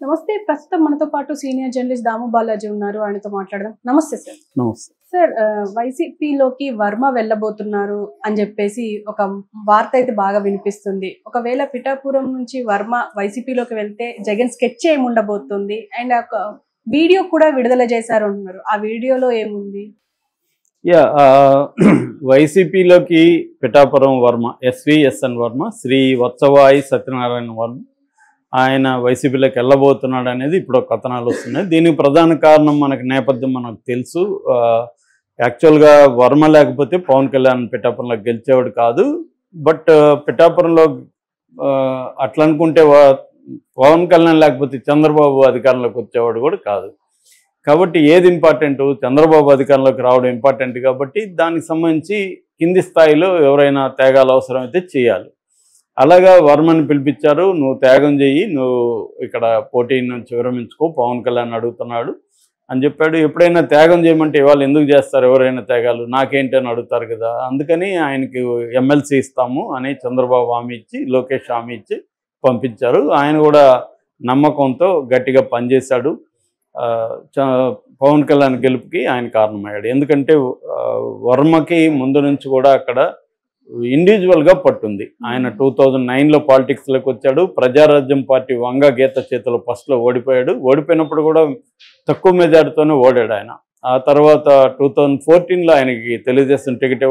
నమస్తే. ప్రస్తుతం మనతో పాటు సీనియర్ జర్నలిస్ట్ దాము బాలాజీ ఉన్నారు. ఆయనతో మాట్లాడదాం. నమస్తే సార్. నమస్తే సార్, వైసీపీలోకి వర్మ వెళ్ళబోతున్నారు అని చెప్పేసి ఒక వార్త అయితే బాగా వినిపిస్తుంది. ఒకవేళ పిఠాపురం నుంచి వర్మ వైసీపీలోకి వెళ్తే జగన్ స్కెచ్ ఏమి ఉండబోతుంది అండ్ ఒక వీడియో కూడా విడుదల చేశారు అంటున్నారు. ఆ వీడియోలో ఏముంది? వైసీపీలోకి పిఠాపురం వర్మ, ఎస్విఎస్ఎన్ వర్మ, శ్రీ వత్సవాయి సత్యనారాయణ వర్మ ఆయన వైసీపీలోకి వెళ్ళబోతున్నాడు అనేది ఇప్పుడు కథనాలు వస్తున్నాయి. దీనికి ప్రధాన కారణం మనకి నేపథ్యం మనకు తెలుసు. యాక్చువల్గా వర్మ లేకపోతే పవన్ కళ్యాణ్ పిఠాపురంలో గెలిచేవాడు కాదు. బట్ పిఠాపురంలో అట్లా అనుకుంటే పవన్ కళ్యాణ్ లేకపోతే చంద్రబాబు అధికారంలోకి వచ్చేవాడు కూడా కాదు. కాబట్టి ఏది ఇంపార్టెంట్? చంద్రబాబు అధికారంలోకి రావడం ఇంపార్టెంట్. కాబట్టి దానికి సంబంధించి కింది స్థాయిలో ఎవరైనా త్యాగాలు అవసరమైతే చేయాలి. అలాగా వర్మని పిలిపించారు. నువ్వు త్యాగం చెయ్యి, నువ్వు ఇక్కడ పోటీ నుంచి విరమించుకో, పవన్ కళ్యాణ్ అడుగుతున్నాడు అని చెప్పాడు. ఎప్పుడైనా త్యాగం చేయమంటే ఇవాళ ఎందుకు చేస్తారు ఎవరైనా త్యాగాలు? నాకేంటి అని అడుగుతారు కదా. అందుకని ఆయనకి ఎమ్మెల్సీ ఇస్తాము అని చంద్రబాబు హామీ ఇచ్చి, లోకేష్ హామీ ఇచ్చి పంపించారు. ఆయన కూడా నమ్మకంతో గట్టిగా పనిచేశాడు. పవన్ కళ్యాణ్ గెలుపుకి ఆయన కారణమయ్యాడు. ఎందుకంటే వర్మకి ముందు నుంచి కూడా అక్కడ ఇండివిజువల్గా పట్టుంది. ఆయన 2009లో పాలిటిక్స్లోకి వచ్చాడు. ప్రజారాజ్యం పార్టీ వంగ గీత చేతిలో ఫస్ట్లో ఓడిపోయాడు. ఓడిపోయినప్పుడు కూడా తక్కువ మెజార్టీతోనే ఓడాడు ఆయన. ఆ తర్వాత 2014లో ఆయనకి తెలుగుదేశం టికెట్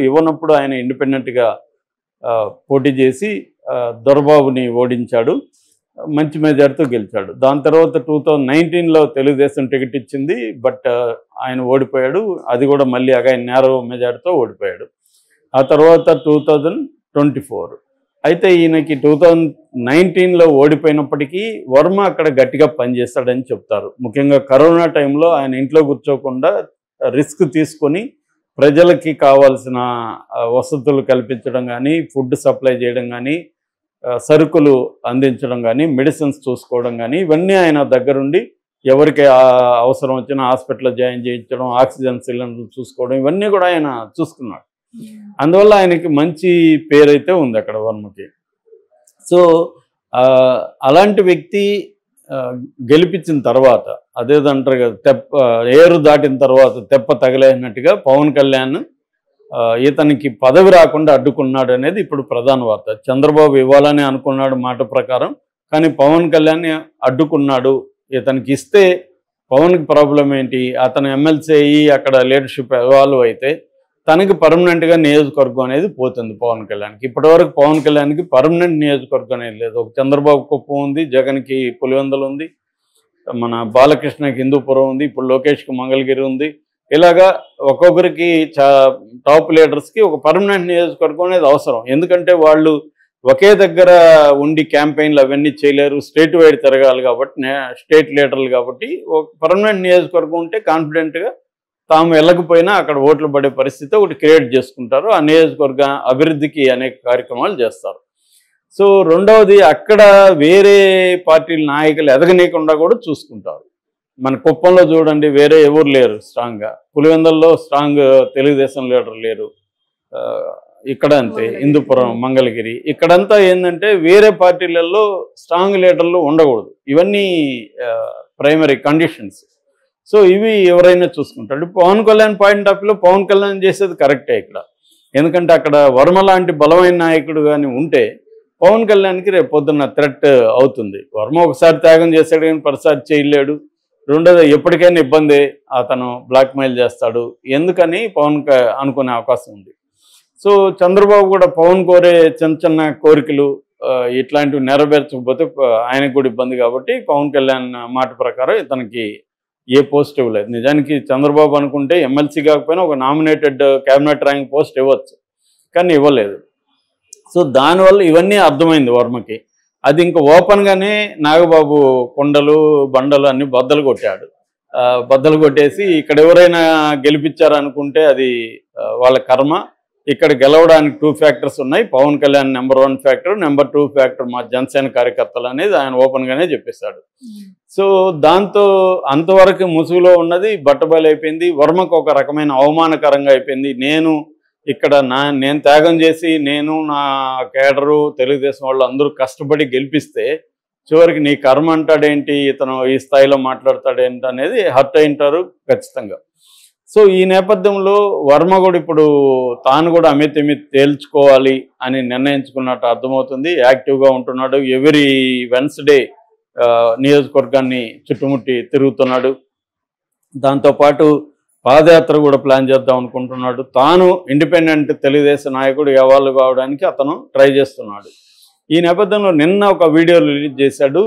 ఇవ్వనప్పుడు ఆయన ఇండిపెండెంట్గా పోటీ చేసి దొరబాబుని ఓడించాడు. మంచి మెజార్టీతో గెలిచాడు. దాని తర్వాత 2019లో తెలుగుదేశం టికెట్ ఇచ్చింది. బట్ ఆయన ఓడిపోయాడు. అది కూడా మళ్ళీ అగైన్ నేరో మెజార్టీతో ఓడిపోయాడు. ఆ తర్వాత 2024 అయితే ఈయనకి 2019లో ఓడిపోయినప్పటికీ వర్మ అక్కడ గట్టిగా పనిచేస్తాడని చెప్తారు. ముఖ్యంగా కరోనా టైంలో ఆయన ఇంట్లో కూర్చోకుండా రిస్క్ తీసుకొని ప్రజలకి కావాల్సిన వసతులు కల్పించడం కానీ, ఫుడ్ సప్లై చేయడం కానీ, సరుకులు అందించడం కానీ, మెడిసిన్స్ చూసుకోవడం కానీ, ఇవన్నీ ఆయన దగ్గరుండి ఎవరికి అవసరం వచ్చినా హాస్పిటల్లో జాయిన్ చేయించడం, ఆక్సిజన్ సిలిండర్లు చూసుకోవడం, ఇవన్నీ కూడా ఆయన చూసుకున్నాడు. అందువల్ల ఆయనకి మంచి పేరైతే ఉంది అక్కడ వర్మకి. సో అలాంటి వ్యక్తి గెలిపించిన తర్వాత అదేదంటారు కదా, ఏరు దాటిన తర్వాత తెప్ప తగలేనట్టుగా పవన్ కళ్యాణ్ ఇతనికి పదవి రాకుండా అడ్డుకున్నాడు అనేది ఇప్పుడు ప్రధాన వార్త. చంద్రబాబు ఇవ్వాలని అనుకున్నాడు మాట ప్రకారం, కానీ పవన్ కళ్యాణ్ అడ్డుకున్నాడు. ఇతనికి ఇస్తే పవన్కి ప్రాబ్లం ఏంటి? అతను ఎమ్మెల్సీ అయ్యి అక్కడ లీడర్షిప్ ఇవాల్వ్ అయితే తనకి పర్మనెంట్గా నియోజకవర్గం అనేది పోతుంది పవన్ కళ్యాణ్కి. ఇప్పటివరకు పవన్ కళ్యాణ్కి పర్మనెంట్ నియోజకవర్గం అనేది లేదు. ఒక చంద్రబాబు కుప్పం ఉంది, జగన్కి పులివెందులు ఉంది, మన బాలకృష్ణకి హిందూపురం ఉంది, ఇప్పుడు లోకేష్కి మంగళగిరి ఉంది. ఇలాగా ఒక్కొక్కరికి టాప్ లీడర్స్కి ఒక పర్మనెంట్ నియోజకవర్గం అనేది అవసరం. ఎందుకంటే వాళ్ళు ఒకే దగ్గర ఉండి క్యాంపెయిన్లు అవన్నీ చేయలేరు, స్టేట్ వైడ్ తిరగాలి. కాబట్టి స్టేట్ లీడర్లు కాబట్టి ఒక పర్మనెంట్ నియోజకవర్గం ఉంటే కాన్ఫిడెంట్గా తాము వెళ్ళకపోయినా అక్కడ ఓట్లు పడే పరిస్థితి ఒకటి క్రియేట్ చేసుకుంటారు. ఆ నియోజకవర్గ అభివృద్ధికి అనేక కార్యక్రమాలు చేస్తారు. సో రెండవది, అక్కడ వేరే పార్టీల నాయకులు ఎదగనీయకుండా కూడా చూసుకుంటారు. మన కుప్పంలో చూడండి, వేరే ఎవరు లేరు స్ట్రాంగ్గా. పులివెందుల్లో స్ట్రాంగ్ తెలుగుదేశం లీడర్ లేరు. ఇక్కడ అంతే, హిందూపురం, మంగళగిరి, ఇక్కడంతా ఏంటంటే వేరే పార్టీలలో స్ట్రాంగ్ లీడర్లు ఉండకూడదు. ఇవన్నీ ప్రైమరీ కండిషన్స్. సో ఇవి ఎవరైనా చూసుకుంటాడు. పవన్ కళ్యాణ్ పాయింట్ ఆఫ్ వ్యూలో పవన్ కళ్యాణ్ చేసేది కరెక్టే ఇక్కడ. ఎందుకంటే అక్కడ వర్మ లాంటి బలమైన నాయకుడు కానీ ఉంటే పవన్ కళ్యాణ్కి రేపు పొద్దున్న థ్రెట్ అవుతుంది. వర్మ ఒకసారి త్యాగం చేశాడు కానీ ప్రసాద్ చేయలేడు. రెండోది, ఎప్పటికైనా ఇబ్బంది, అతను బ్లాక్మెయిల్ చేస్తాడు. ఎందుకని పవన్ అనుకునే అవకాశం ఉంది. సో చంద్రబాబు కూడా పవన్ కోరే చిన్న చిన్న కోరికలు ఇట్లాంటివి నెరవేర్చకపోతే ఆయనకు కూడా ఇబ్బంది. కాబట్టి పవన్ కళ్యాణ్ మాట ప్రకారం ఇతనికి ఏ పోస్ట్ ఇవ్వలేదు. నిజానికి చంద్రబాబు అనుకుంటే ఎమ్మెల్సీ కాకపోయినా ఒక నామినేటెడ్ క్యాబినెట్ ర్యాంక్ పోస్ట్ ఇవ్వచ్చు, కానీ ఇవ్వలేదు. సో దానివల్ల ఇవన్నీ అర్థమైంది వర్మకి. అది ఇంకా ఓపెన్గానే నాగబాబు కొండలు బండలు అన్ని బద్దలు కొట్టాడు. బద్దలు కొట్టేసి ఇక్కడ ఎవరైనా గెలిపించారనుకుంటే అది వాళ్ళ కర్మ. ఇక్కడ గెలవడానికి 2 ఫ్యాక్టర్స్ ఉన్నాయి. Pawan Kalyan number 1 factor, number 2 factor మా జనసేన కార్యకర్తలు అనేది ఆయన ఓపెన్గానే చెప్పేశాడు. సో దాంతో అంతవరకు ముసుగులో ఉన్నది బట్టబయలైపోయింది. వర్మకు ఒక రకమైన అవమానకరంగా అయిపోయింది. ఇక్కడ నేను త్యాగం చేసి నేను నా కేడరు తెలుగుదేశం వాళ్ళు అందరూ కష్టపడి గెలిపిస్తే చివరికి నీ కర్మ అంటాడేంటి, ఇతను ఈ స్థాయిలో మాట్లాడతాడేంటి అనేది హర్ట్ అయింటారు ఖచ్చితంగా. సో ఈ నేపథ్యంలో వర్మ కూడా ఇప్పుడు తాను కూడా అమితమిత్ తేల్చుకోవాలి అని నిర్ణయించుకున్నట్టు అర్థమవుతుంది. యాక్టివ్గా ఉంటున్నాడు. ఎవ్రీ వెన్స్డే నియోజకవర్గాన్ని చుట్టుముట్టి తిరుగుతున్నాడు. దాంతోపాటు పాదయాత్ర కూడా ప్లాన్ చేద్దాం అనుకుంటున్నాడు. తాను ఇండిపెండెంట్ తెలుగుదేశం నాయకుడు ఎవాల్వ్ కావడానికి అతను ట్రై చేస్తున్నాడు. ఈ నేపథ్యంలో నిన్న ఒక వీడియో రిలీజ్ చేశాడు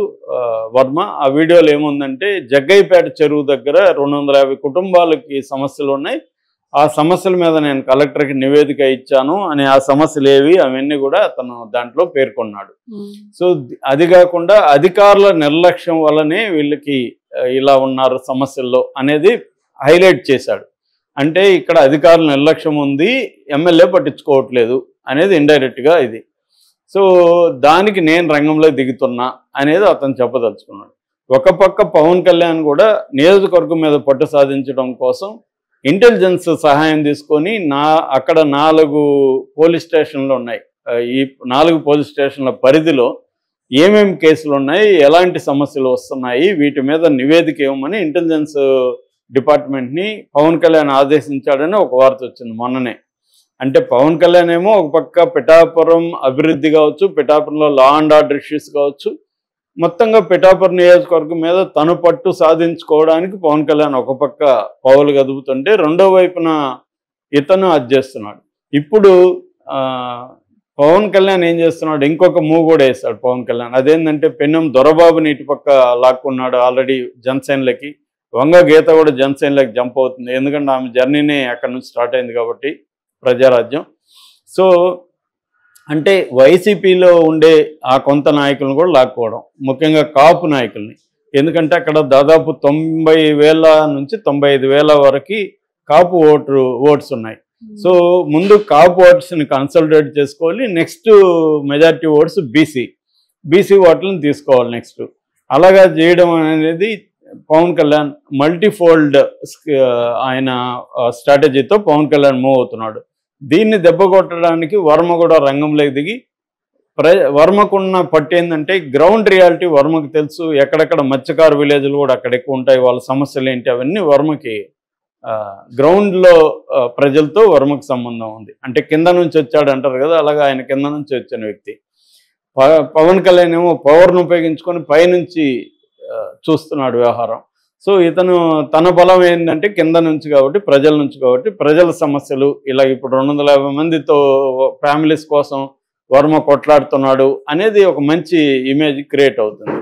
వర్మ. ఆ వీడియోలో ఏముందంటే, జగ్గయ్యపేట చెరువు దగ్గర 250 కుటుంబాలకి సమస్యలు ఉన్నాయి, ఆ సమస్యల మీద నేను కలెక్టర్కి నివేదిక ఇచ్చాను అని, ఆ సమస్యలు ఏవి అవన్నీ కూడా అతను దాంట్లో పేర్కొన్నాడు. సో అది కాకుండా అధికారుల నిర్లక్ష్యం వల్లనే వీళ్ళకి ఇలా ఉన్నారు సమస్యల్లో అనేది హైలైట్ చేశాడు. అంటే ఇక్కడ అధికారుల నిర్లక్ష్యం ఉంది, ఎమ్మెల్యే పట్టించుకోవట్లేదు అనేది ఇండైరెక్ట్గా ఇది. సో దానికి నేను రంగంలో దిగుతున్నా అనేది అతను చెప్పదలుచుకున్నాడు. ఒక పక్క పవన్ కళ్యాణ్ కూడా నియోజకవర్గం మీద పట్టు సాధించడం కోసం ఇంటెలిజెన్స్ సహాయం తీసుకొని అక్కడ 4 పోలీస్ స్టేషన్లు ఉన్నాయి. ఈ 4 పోలీస్ స్టేషన్ల పరిధిలో ఏమేమి కేసులు ఉన్నాయి, ఎలాంటి సమస్యలు వస్తున్నాయి, వీటి మీద నివేదిక ఇవ్వమని ఇంటెలిజెన్స్ డిపార్ట్మెంట్ని పవన్ కళ్యాణ్ ఆదేశించాడని ఒక వార్త వచ్చింది మొన్ననే. అంటే పవన్ కళ్యాణ్ ఏమో ఒక పక్క పిఠాపురం అభివృద్ధి కావచ్చు, పిఠాపురంలో లా అండ్ ఆర్డర్ ఇష్యూస్ కావచ్చు, మొత్తంగా పిఠాపురం నియోజకవర్గం మీద తను పట్టు సాధించుకోవడానికి పవన్ కళ్యాణ్ ఒక పక్క పౌలు గదుపుతుంటే, రెండో వైపున ఇతను అది చేస్తున్నాడు. ఇప్పుడు పవన్ కళ్యాణ్ ఏం చేస్తున్నాడు, ఇంకొక మూవ్ కూడా వేస్తాడు పవన్ కళ్యాణ్. అదేంటంటే, పెన్నం దొరబాబుని ఇటు పక్క లాక్కున్నాడు ఆల్రెడీ జనసేనలకి. వంగ గీత కూడా జనసేనలకి జంప్ అవుతుంది, ఎందుకంటే ఆమె జర్నీనే అక్కడ నుంచి స్టార్ట్ అయింది కాబట్టి ప్రజారాజ్యం. సో అంటే వైసీపీలో ఉండే ఆ కొంత నాయకులను కూడా లాక్కోవడం, ముఖ్యంగా కాపు నాయకుల్ని. ఎందుకంటే అక్కడ దాదాపు 90,000 నుంచి 95,000 వరకు కాపు ఓట్స్ ఉన్నాయి. సో ముందు కాపు ఓట్స్ని కన్సల్టేట్ చేసుకోవాలి, నెక్స్ట్ మెజారిటీ ఓట్స్ బీసీ ఓట్లను తీసుకోవాలి నెక్స్ట్. అలాగా చేయడం అనేది పవన్ కళ్యాణ్ మల్టీఫోల్డ్ ఆయన స్ట్రాటజీతో పవన్ కళ్యాణ్ మూవ్ అవుతున్నాడు. దీన్ని దెబ్బ కొట్టడానికి వర్మ కూడా రంగంలోకి దిగి, వర్మకున్న పట్టు ఏంటంటే గ్రౌండ్ రియాలిటీ వర్మకు తెలుసు. ఎక్కడెక్కడ మత్స్యకారు విలేజ్లు కూడా అక్కడ ఎక్కువ ఉంటాయి, వాళ్ళ సమస్యలు ఏంటి అవన్నీ వర్మకి గ్రౌండ్లో ప్రజలతో వర్మకు సంబంధం ఉంది. అంటే కింద నుంచి వచ్చాడు అంటారు కదా, అలాగా ఆయన కింద నుంచి వచ్చిన వ్యక్తి. పవన్ కళ్యాణ్ ఏమో పవర్ను ఉపయోగించుకొని పైనుంచి చూస్తున్నాడు వ్యవహారం. సో ఇతను తన బలం ఏంటంటే కింద నుంచి కాబట్టి, ప్రజల నుంచి కాబట్టి, ప్రజల సమస్యలు ఇలా ఇప్పుడు 250 మందితో ఫ్యామిలీస్ కోసం వర్మ కొట్లాడుతున్నాడు అనేది ఒక మంచి ఇమేజ్ క్రియేట్ అవుతుంది.